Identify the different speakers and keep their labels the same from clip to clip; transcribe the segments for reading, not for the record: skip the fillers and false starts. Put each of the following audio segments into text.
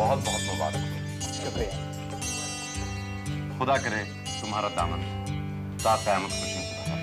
Speaker 1: बहुत बहुत मुबारक हो।
Speaker 2: शुक्रिया।
Speaker 1: खुदा करे तुम्हारा दामन ता क़यामत खुशियों से भरा।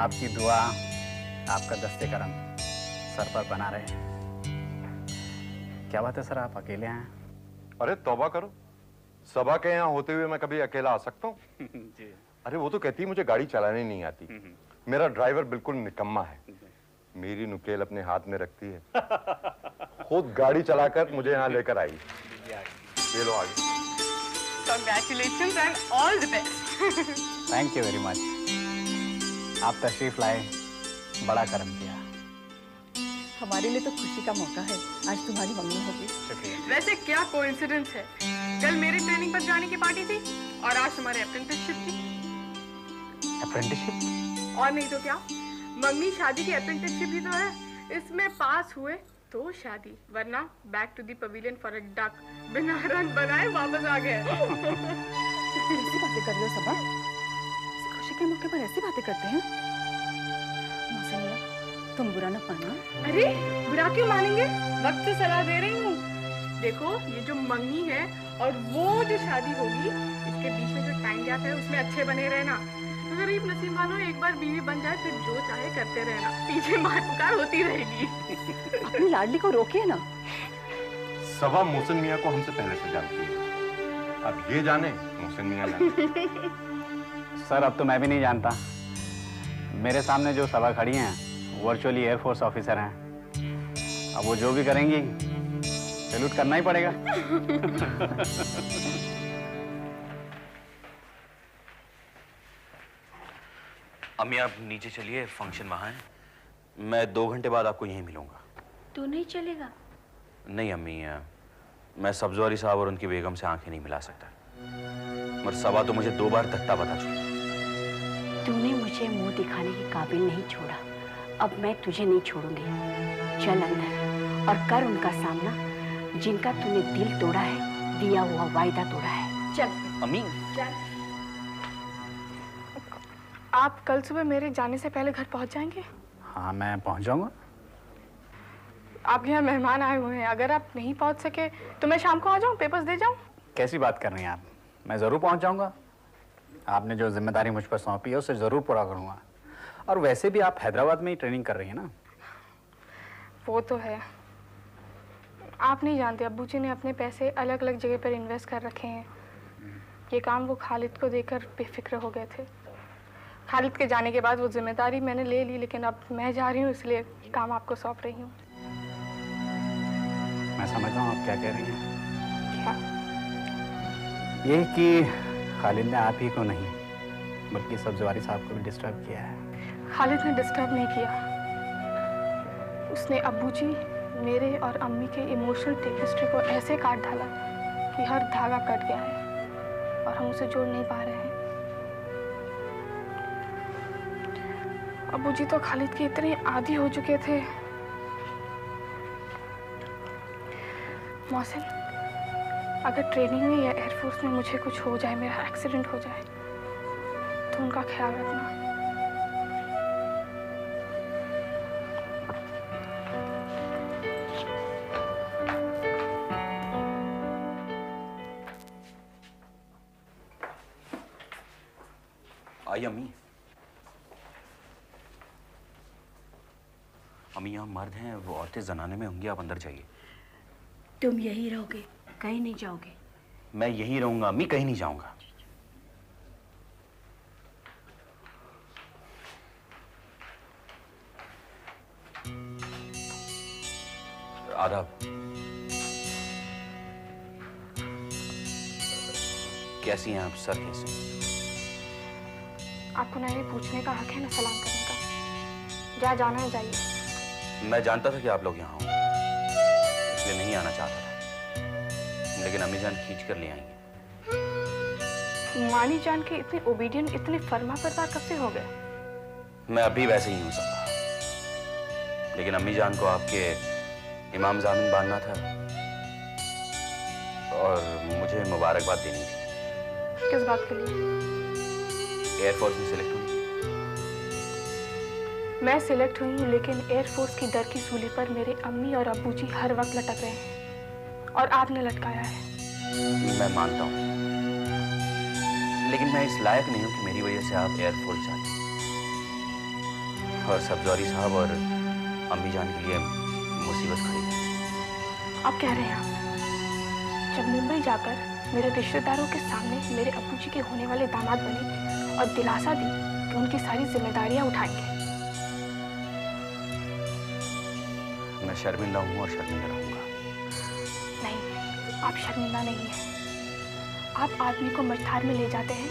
Speaker 2: आपकी दुआ, आपका दस्ते करम सर पर बना रहे। क्या बात है सर, आप अकेले हैं?
Speaker 1: अरे तौबा करो, सबा के यहाँ होते हुए मैं कभी अकेला आ सकता हूँ?
Speaker 2: जी।
Speaker 1: अरे वो तो कहती है मुझे गाड़ी चलानी नहीं आती। मेरा ड्राइवर बिल्कुल निकम्मा है। मेरी नुकेल अपने हाथ में रखती है, खुद गाड़ी चलाकर मुझे यहाँ लेकर आई। ये लो आगे।
Speaker 3: Congratulations and all the best.
Speaker 2: Thank you very much. आप तशरीफ लाए, बड़ा करम किया।
Speaker 4: हमारे लिए तो खुशी का मौका है, आज तुम्हारी मम्मी होगी।
Speaker 2: शुक्रिया।
Speaker 3: वैसे क्या कोइंसिडेंस है, कल मेरी ट्रेनिंग पर जाने की पार्टी थी और आज तुम्हारे अप्रेंटिसशिप की।
Speaker 2: अप्रेंटिसशिप?
Speaker 3: और नहीं तो क्या, मंगनी शादी की अप्रेंटिसशिप ही तो है। इसमें पास हुए तो शादी, वरना back to the pavilion for a duck, बिना रन बनाए वापस आ गए।
Speaker 4: ऐसी बातें कर रहे हो सबा? खुशी के मौके पर ऐसी बातें करते हैं? मौसमिया, तुम बुरा न मानना।
Speaker 3: अरे बुरा क्यों मानेंगे, वक्त से सलाह दे रही हूँ। देखो ये जो मंगनी है और वो जो शादी होगी, इसके बीच में जो टाइम गैप है उसमें अच्छे बने रहना। गरीब नसीब वालों, एक बार बीवी बन जाए फिर जो चाहे करते रहना, पीछे मार पुकार होती रहेगी।
Speaker 4: अपनी लाडली को रोकिए ना।
Speaker 1: सबा मोहसिन मियाँ को हमसे पहले से जानती है, अब ये जाने मोहसिन मियाँ जाने।
Speaker 2: सर अब तो मैं भी नहीं जानता। मेरे सामने जो सभा खड़ी हैं वर्चुअली एयरफोर्स ऑफिसर हैं। अब वो जो भी करेंगी सैल्यूट करना ही पड़ेगा।
Speaker 5: अम्मी आप नीचे चलिए, फंक्शन वहाँ है। मैं 2 घंटे बाद आपको यहीं मिलूंगा।
Speaker 6: तू नहीं चलेगा?
Speaker 5: नहीं अम्मी, मैं सब्जवारी साहब और उनकी बेगम से आंखें नहीं मिला सकता। मगर सबा तो मुझे 2 बार तख्ता बता चुकी।
Speaker 6: तूने मुझे मुंह दिखाने के काबिल नहीं छोड़ा, अब मैं तुझे नहीं छोड़ूंगी। चल अंदर और कर उनका सामना जिनका तूने दिल तोड़ा है, दिया हुआ वायदा तोड़ा है। चल
Speaker 5: अम्मी।
Speaker 6: चल।
Speaker 3: आप कल सुबह मेरे जाने से पहले घर पहुंच जाएंगे?
Speaker 2: हाँ मैं पहुंच जाऊंगा।
Speaker 3: आपके यहाँ मेहमान आए हुए हैं, अगर आप नहीं पहुंच सके तो मैं शाम को आ जाऊँ, पेपर्स दे जाऊँ?
Speaker 2: कैसी बात कर रही हैं आप? मैं ज़रूर पहुंच जाऊंगा। आपने जो जिम्मेदारी मुझ पर सौंपी है उसे ज़रूर पूरा करूंगा। और वैसे भी आप हैदराबाद में ही ट्रेनिंग कर रही हैं ना?
Speaker 3: वो तो है। आप नहीं जानते, अब्बू जी ने अपने पैसे अलग अलग जगह पर इन्वेस्ट कर रखे हैं। ये काम वो खालिद को देकर बेफिक्र हो गए थे। खालिद के जाने के बाद वो जिम्मेदारी मैंने ले ली, लेकिन अब मैं जा रही हूँ इसलिए काम आपको सौंप रही हूँ।
Speaker 2: मैं समझ रहा हूँ आप क्या कह रही हैं।
Speaker 3: क्या?
Speaker 2: ये कि खालिद ने आप ही को नहीं बल्कि सब्जवारी साहब को भी डिस्टर्ब किया है।
Speaker 3: खालिद ने डिस्टर्ब नहीं किया, उसने अब्बू जी, मेरे और अम्मी के इमोशनल टेपेस्ट्री को ऐसे काट डाला कि हर धागा कट गया है और हम उसे जोड़ नहीं पा रहे हैं। अब्बू जी तो खालिद के इतने आदी हो चुके थे। मौसिन, अगर ट्रेनिंग में या एयरफोर्स में मुझे कुछ हो जाए, मेरा एक्सीडेंट हो जाए, तो उनका ख्याल रखना।
Speaker 5: आई अम्मी। अम्मी यहाँ मर्द हैं, वो औरतें जनाने में होंगी, आप अंदर जाइए।
Speaker 6: तुम यही रहोगे, कहीं नहीं जाओगे?
Speaker 5: मैं यहीं रहूंगा अम्मी, कहीं नहीं जाऊंगा। आदाब। कैसी हैं आप सर, कैसे?
Speaker 3: आपको ना ये पूछने का हक है ना सलाम करने का। जहाँ जाना है जाइए।
Speaker 5: मैं जानता था कि आप लोग यहाँ होंगे, इसलिए नहीं आना चाहता था, लेकिन अम्मी जान खींच कर ले आएंगे।
Speaker 3: मानी जान के इतने ओबीडियंट, इतने फर्मा बरदार कब से हो गए?
Speaker 5: मैं अभी वैसे ही हूँ सबा, लेकिन अम्मी जान को आपके इमाम जामिन बांधना था और मुझे मुबारकबाद देनी थी।
Speaker 3: किस बात के लिए?
Speaker 5: एयरफोर्स में सिलेक्ट होने की।
Speaker 3: मैं सिलेक्ट हुई हूँ, लेकिन एयरफोर्स की डर की सूली पर मेरे अम्मी और अब्बू जी हर वक्त लटक रहे हैं और आपने लटकाया है।
Speaker 5: मैं मानता हूँ, लेकिन मैं इस लायक नहीं हूँ कि मेरी वजह से आप एयरफोर्स जाएं। और सब्जौरी साहब और अम्मी जान के लिए मुसीबत खड़ी है।
Speaker 3: आप कह रहे हैं आप जब मुंबई जाकर मेरे रिश्तेदारों के सामने मेरे अब्बू जी के होने वाले दामाद बने और दिलासा दी कि उनकी सारी जिम्मेदारियां उठाएंगे।
Speaker 5: मैं शर्मिंदा हूँ और शर्मिंदा रहूंगा।
Speaker 3: नहीं, आप शर्मिंदा नहीं हैं। आप आदमी को मझधार में ले जाते हैं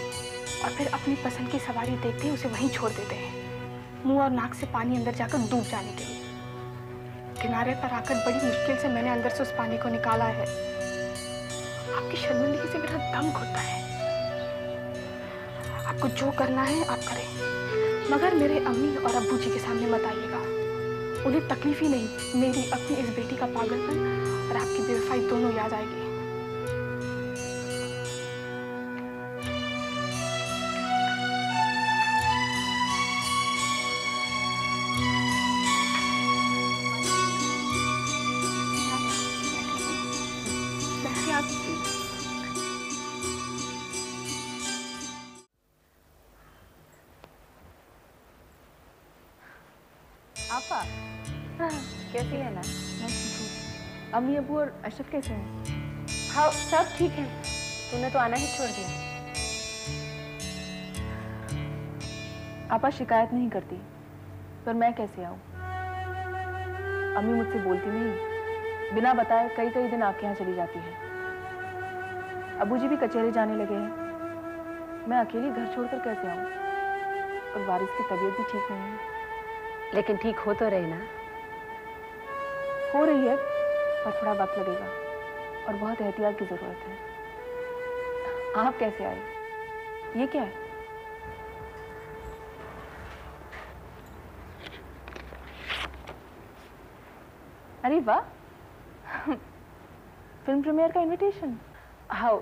Speaker 3: और फिर अपनी पसंद की सवारी देखते ही उसे वहीं छोड़ देते हैं, मुंह और नाक से पानी अंदर जाकर डूब जाने के लिए। किनारे पर आकर बड़ी मुश्किल से मैंने अंदर से उस पानी को निकाला है। आपकी शर्मिंदगी से मेरा दम घुटता है। आपको जो करना है आप करें, मगर मेरे अम्मी और अब्बू जी के सामने मत आइएगा। उन्हें तकलीफ ही नहीं, मेरी अपनी इस बेटी का पागलपन और आपकी बेवफाई दोनों याद आएगी।
Speaker 4: आपा कैसी है ना? अम्मी अबू और अशरफ कैसे हैं?
Speaker 6: हाँ, सब ठीक है। तूने तो आना ही छोड़ दिया।
Speaker 4: आपा शिकायत नहीं करती, पर मैं कैसे आऊँ? अम्मी मुझसे बोलती नहीं, बिना बताए कई कई दिन आपके यहाँ चली जाती है। अबू जी भी कचहरे जाने लगे हैं। मैं अकेली घर छोड़कर कैसे आऊँ? और वारिस की तबीयत भी ठीक नहीं है।
Speaker 6: लेकिन ठीक हो तो रही ना?
Speaker 4: हो रही है, पर थोड़ा वक्त लगेगा और बहुत एहतियात की जरूरत है। आप कैसे आए? ये क्या है? अरे वाह, फिल्म प्रीमियर का इनविटेशन।
Speaker 6: हाँ,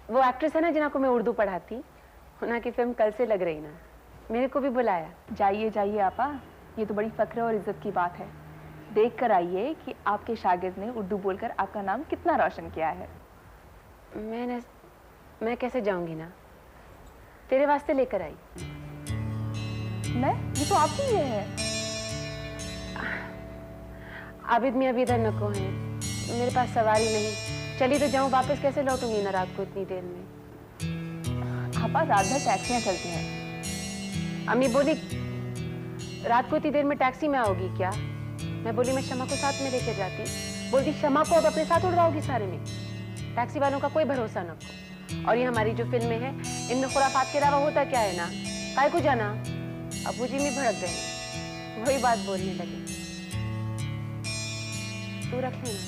Speaker 6: वो एक्ट्रेस है ना जिनको मैं उर्दू पढ़ाती, उन्हीं की फिल्म कल से लग रही ना, मेरे को भी बुलाया।
Speaker 4: जाइए जाइए आपा, ये तो बड़ी फक्र और इज्जत की बात है। देख कर आइए कि आपके शागिर्द ने उर्दू बोलकर आपका नाम कितना रोशन किया है।
Speaker 6: मैं कैसे जाऊंगी ना, तेरे वास्ते लेकर आई।
Speaker 4: मैं? ये तो आपकी ही है।
Speaker 6: आबिद मियाँ भी इधर नको हैं, मेरे पास सवारी नहीं। चली तो जाऊं, वापस कैसे लौटूंगी ना रात को इतनी देर में?
Speaker 4: आपा रात भर टैक्सियां चलती हैं।
Speaker 6: अम्मी बोली रात को इतनी देर में टैक्सी में आओगी क्या? मैं बोली मैं शमा को साथ में लेकर जाती। बोलती शमा को अब अपने साथ उड़वाओगी सारे में? टैक्सी वालों का कोई भरोसा न को। और ये हमारी जो फिल्में हैं, इनमें खुराफात के अलावा होता क्या है ना? काय को जाना? अबू जी भी भड़क गए, वही बात बोलने लगे। तू रख लेना,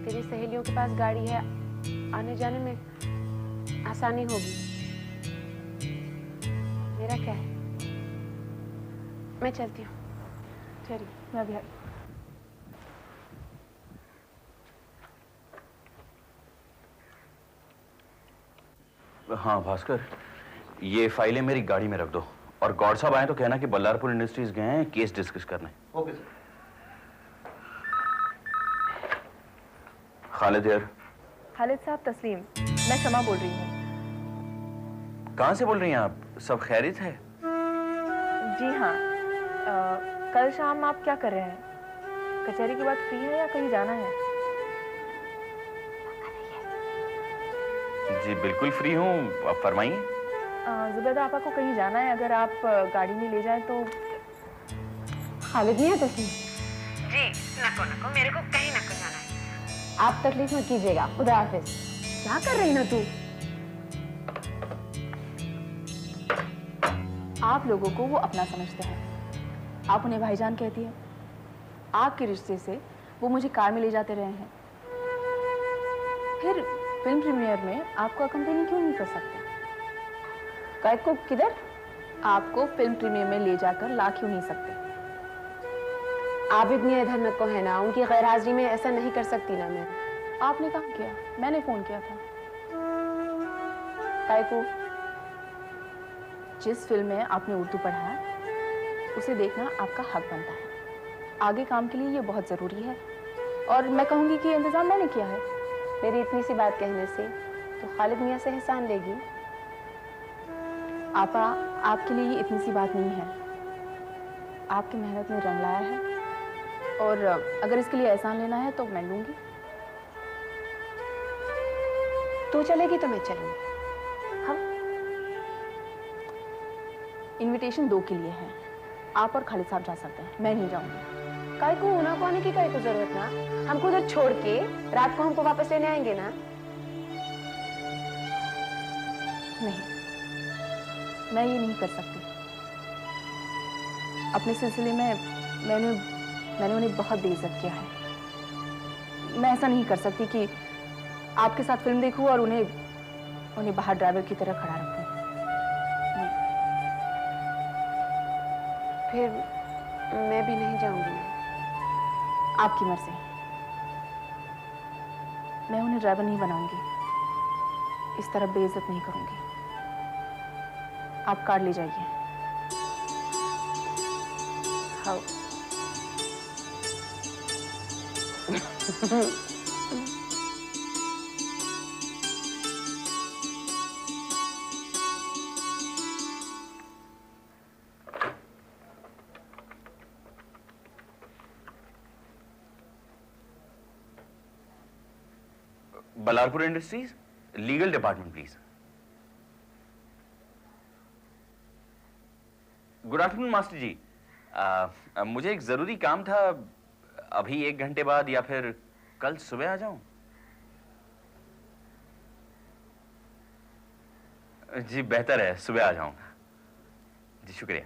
Speaker 6: तेरी सहेलियों के पास गाड़ी है, आने जाने में आसानी होगी। मेरा क्या है, मैं चलती हूँ।
Speaker 4: चलिए, मैं भी आई।
Speaker 5: हाँ भास्कर, ये फाइलें मेरी गाड़ी में रख दो और गौर साहब आए तो कहना कि बल्लारपुर इंडस्ट्रीज गए हैं केस डिस्कस करने।
Speaker 7: Okay sir.
Speaker 5: खालिद यार।
Speaker 4: खालिद साहब, तस्लीम, मैं शमा बोल रही हूँ।
Speaker 5: कहाँ से बोल रही हैं आप? सब खैरियत है?
Speaker 4: जी हाँ। कल शाम आप क्या कर रहे हैं? कचहरी के बाद फ्री है या कहीं जाना है?
Speaker 5: जी बिल्कुल फ्री हूँ, आप फरमाइए।
Speaker 4: जुबैदा आपा को कहीं जाना है, अगर आप गाड़ी में ले जाएं तो।
Speaker 6: खालिद नहीं है तस्लीम?
Speaker 8: जी नको मेरे को कहीं नको जाना है।
Speaker 6: आप तकलीफ मत कीजिएगा, खुदा हाफिज। क्या कर रही ना तू?
Speaker 4: आप लोगों को वो अपना समझते हैं, आप उन्हें भाईजान कहती है। आपके रिश्ते से वो मुझे कार में ले जाते रहे हैं, फिर फिल्म प्रीमियर में आपको अकम्पनी क्यों नहीं कर सकते? कैद को किधर? आपको फिल्म प्रीमियर में ले जाकर ला क्यों नहीं सकते?
Speaker 6: आबिद मियाँ इधर नको है ना, उनकी गैर हाजिरी में ऐसा नहीं कर सकती ना मैं।
Speaker 4: आपने कहा किया? मैंने फोन किया था। काय को? जिस फिल्म में आपने उर्दू पढ़ा उसे देखना आपका हक बनता है। आगे काम के लिए ये बहुत ज़रूरी है और मैं कहूँगी कि इंतज़ाम मैंने किया है।
Speaker 6: मेरी इतनी सी बात कहने से तो खालिद मियाँ से एहसान लेगी?
Speaker 4: आपा, आपके लिए ये इतनी सी बात नहीं है। आपकी मेहनत ने रंग लाया है और अगर इसके लिए एहसान लेना है तो मैं लूँगी।
Speaker 6: तू चलेगी तो मैं चलूँगी।
Speaker 4: इनविटेशन 2 के लिए है। आप और खालिद साहब जा सकते हैं, मैं नहीं जाऊंगी।
Speaker 6: काय को होना को आने की काय को जरूरत ना, हमको उधर छोड़ के रात को हमको वापस लेने आएंगे ना?
Speaker 4: नहीं, मैं ये नहीं कर सकती। अपने सिलसिले में मैंने उन्हें बहुत बेइज्जत किया है। मैं ऐसा नहीं कर सकती कि आपके साथ फिल्म देखूं और उन्हें बाहर ड्राइवर की तरह खड़ा रखूं।
Speaker 6: फिर मैं भी नहीं जाऊंगी ना।
Speaker 4: आपकी मर्जी। मैं उन्हें ड्राइवर नहीं बनाऊंगी, इस तरह बेइज्जत नहीं करूंगी। आप कार ले जाइए।
Speaker 6: हाँ।
Speaker 5: Ballarpur industries, legal department please. Good afternoon master ji. मुझे एक जरूरी काम था। अभी 1 घंटे बाद या फिर कल सुबह आ जाऊं? जी बेहतर है, सुबह आ जाऊंगा। जी शुक्रिया।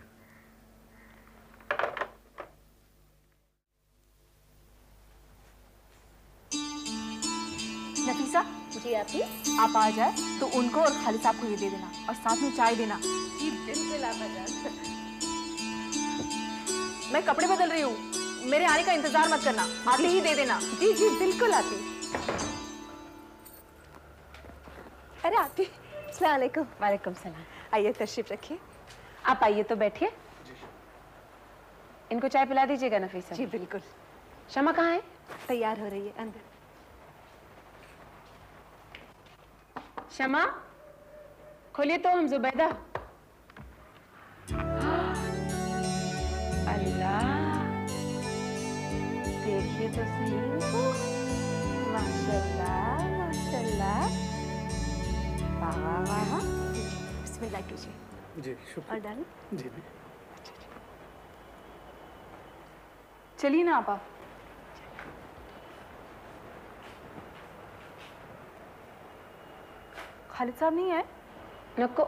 Speaker 4: नफीसा
Speaker 6: जी
Speaker 4: आप आ जाए तो उनको और खालिद साहब को ये दे देना और साथ में चाय देना।
Speaker 6: जी बिल्कुल आपाजान।
Speaker 4: मैं कपड़े बदल रही हूँ, मेरे आने का इंतजार मत करना, आते ही दे देना।
Speaker 6: जी जी बिल्कुल आती। अरे आती। अस्सलाम वालेकुम। वालेकुम सलाम। आइए तशरीफ रखिए। आप आइए तो बैठिए। इनको चाय पिला दीजिएगा नफीसा। जी बिल्कुल। शमा कहाँ है? तैयार हो रही है अंदर। शमा खोलिए तो हम जुबैदा। अल्लाह देखिए तो सही इनको। माशाल्लाह माशाल्लाह। वाह वाह वाह। बिस्मिल्लाह कीजिए।
Speaker 7: जी शुक्रिया।
Speaker 6: और डालें।
Speaker 7: जी
Speaker 4: चलिए ना आपा। खालिद साहब नहीं आए?
Speaker 6: नको,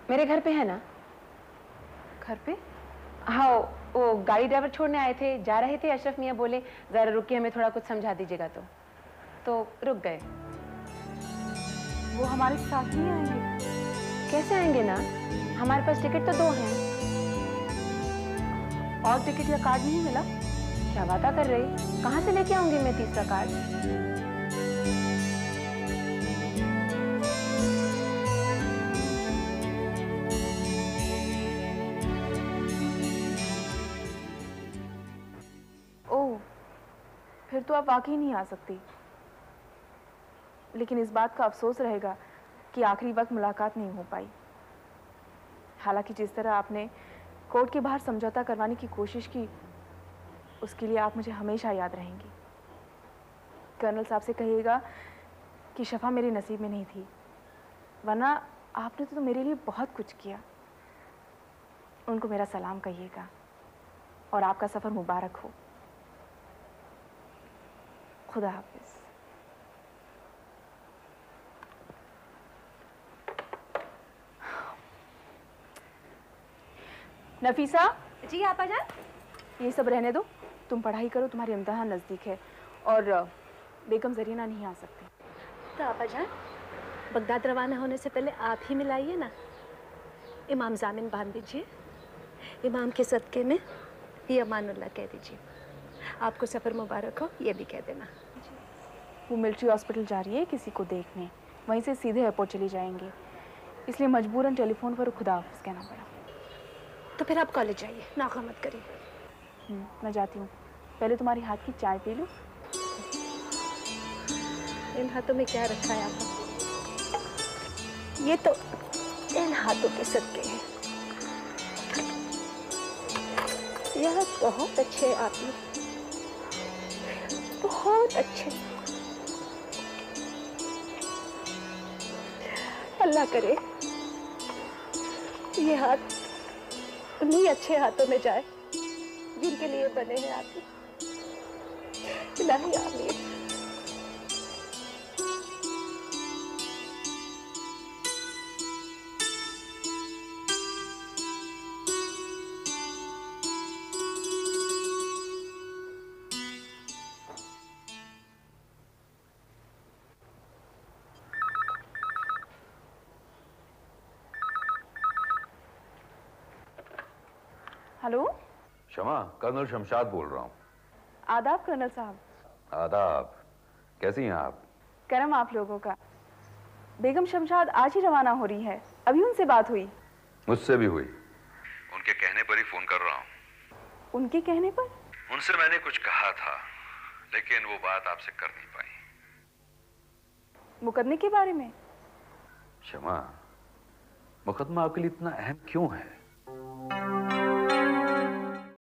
Speaker 6: मेरे घर पे है ना।
Speaker 4: घर पे?
Speaker 6: हाँ, वो गाड़ी ड्राइवर छोड़ने आए थे, जा रहे थे। अशरफ मियाँ बोले जरा रुकिए, हमें थोड़ा कुछ समझा दीजिएगा, तो रुक गए।
Speaker 4: वो हमारे साथ नहीं आएंगे?
Speaker 6: कैसे आएंगे ना, हमारे पास टिकट तो 2 हैं।
Speaker 4: और टिकट या कार्ड नहीं मिला?
Speaker 6: क्या बात कर रही, कहाँ से लेके आऊंगी मैं तीसरा कार्ड?
Speaker 4: ओह, फिर तो आप वाकई नहीं आ सकती। लेकिन इस बात का अफसोस रहेगा कि आखिरी वक्त मुलाकात नहीं हो पाई। हालांकि जिस तरह आपने कोर्ट के बाहर समझौता करवाने की कोशिश की, उसके लिए आप मुझे हमेशा याद रहेंगी। कर्नल साहब से कहिएगा कि शफा मेरे नसीब में नहीं थी, वरना आपने तो मेरे लिए बहुत कुछ किया। उनको मेरा सलाम कहिएगा और आपका सफ़र मुबारक हो। खुदा हाफिज। नफीसा।
Speaker 6: जी आपा जान।
Speaker 4: ये सब रहने दो, तुम पढ़ाई करो, तुम्हारी इम्तिहान नज़दीक है और बेगम जरीना नहीं आ सकती।
Speaker 9: तो आपा जान, बगदाद रवाना होने से पहले आप ही मिलाइए ना। इमाम जामिन बांध दीजिए, इमाम के सदके में ये अमानुल्लाह कह दीजिए। आपको सफ़र मुबारक हो, ये भी कह देना।
Speaker 4: वो मिलिट्री हॉस्पिटल जा रही है किसी को देखने, वहीं से सीधे एयरपोर्ट चली जाएंगे, इसलिए मजबूरन टेलीफोन पर खुदा हाफिज़ कहना पड़ा।
Speaker 9: तो फिर आप कॉलेज जाइए, नौका मत करिए।
Speaker 4: मैं जाती हूँ, पहले तुम्हारी हाथ की चाय पी लूँ।
Speaker 9: इन हाथों में क्या रखा है आपने? ये तो इन हाथों के सदके हैं। यह बहुत अच्छे हैं आपने, बहुत अच्छे। अल्लाह करे ये हाथ उन्हीं अच्छे हाथों में जाए जिनके लिए बने हैं आप। इलाही आमीन।
Speaker 4: हेलो।
Speaker 7: शमा, कर्नल शमशाद बोल रहा हूँ।
Speaker 4: आदाब कर्नल साहब।
Speaker 7: आदाब। कैसी हैं आप?
Speaker 4: करम आप लोगों का। बेगम शमशाद आज ही रवाना हो रही है, अभी उनसे बात हुई।
Speaker 7: मुझसे भी हुई। उनके कहने पर ही फोन कर रहा हूँ।
Speaker 4: उनके कहने पर?
Speaker 7: उनसे मैंने कुछ कहा था, लेकिन वो बात आपसे कर नहीं पाई।
Speaker 4: मुकदमे के बारे में?
Speaker 7: शमा, मुकदमा आपके लिए इतना अहम क्यों है?